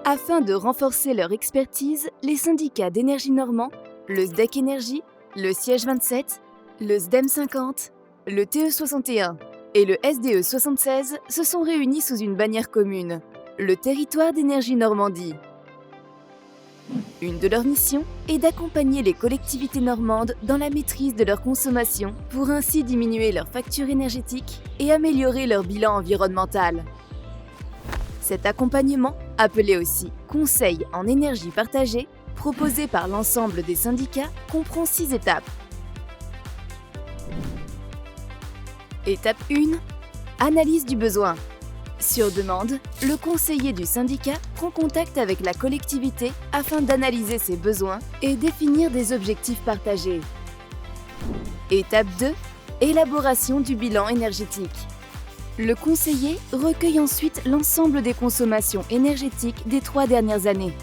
Afin de renforcer leur expertise, les syndicats d'énergie normands, le SDEC Énergie, le Siège 27, le SDEM 50, le TE 61 et le SDE 76 se sont réunis sous une bannière commune, le Territoire d'énergie Normandie. Une de leurs missions est d'accompagner les collectivités normandes dans la maîtrise de leur consommation pour ainsi diminuer leur facture énergétique et améliorer leur bilan environnemental. Cet accompagnement, appelé aussi Conseil en énergie partagée, proposé par l'ensemble des syndicats, comprend 6 étapes. Étape 1. Analyse du besoin. Sur demande, le conseiller du syndicat prend contact avec la collectivité afin d'analyser ses besoins et définir des objectifs partagés. Étape 2. Élaboration du bilan énergétique. Le conseiller recueille ensuite l'ensemble des consommations énergétiques des 3 dernières années,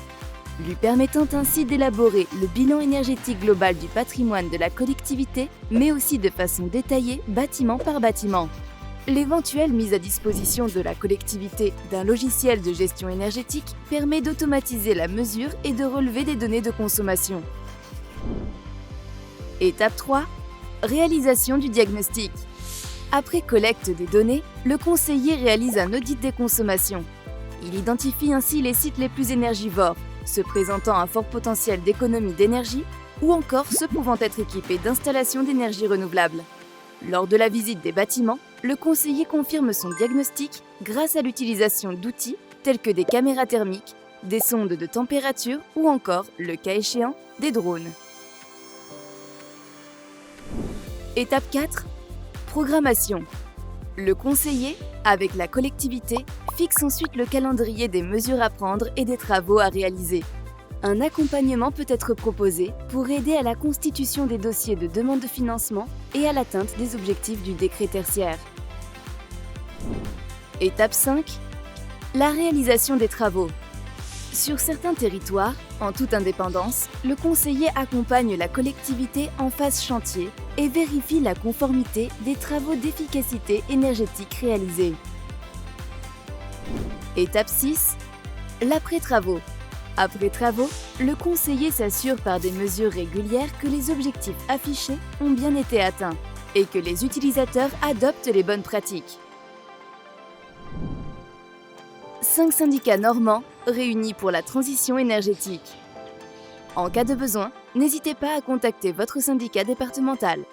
lui permettant ainsi d'élaborer le bilan énergétique global du patrimoine de la collectivité, mais aussi de façon détaillée, bâtiment par bâtiment. L'éventuelle mise à disposition de la collectivité d'un logiciel de gestion énergétique permet d'automatiser la mesure et de relever des données de consommation. Étape 3. Réalisation du diagnostic. Après collecte des données, le conseiller réalise un audit des consommations. Il identifie ainsi les sites les plus énergivores, se présentant un fort potentiel d'économie d'énergie, ou encore ceux pouvant être équipés d'installations d'énergie renouvelable. Lors de la visite des bâtiments, le conseiller confirme son diagnostic grâce à l'utilisation d'outils tels que des caméras thermiques, des sondes de température ou encore, le cas échéant, des drones. Étape 4. Programmation. Le conseiller, avec la collectivité, fixe ensuite le calendrier des mesures à prendre et des travaux à réaliser. Un accompagnement peut être proposé pour aider à la constitution des dossiers de demande de financement et à l'atteinte des objectifs du décret tertiaire. Étape 5. La réalisation des travaux. Sur certains territoires, en toute indépendance, le conseiller accompagne la collectivité en phase chantier et vérifie la conformité des travaux d'efficacité énergétique réalisés. Étape 6. L'après-travaux. Après travaux, le conseiller s'assure par des mesures régulières que les objectifs affichés ont bien été atteints et que les utilisateurs adoptent les bonnes pratiques. 5 syndicats normands réunis pour la transition énergétique. En cas de besoin, n'hésitez pas à contacter votre syndicat départemental.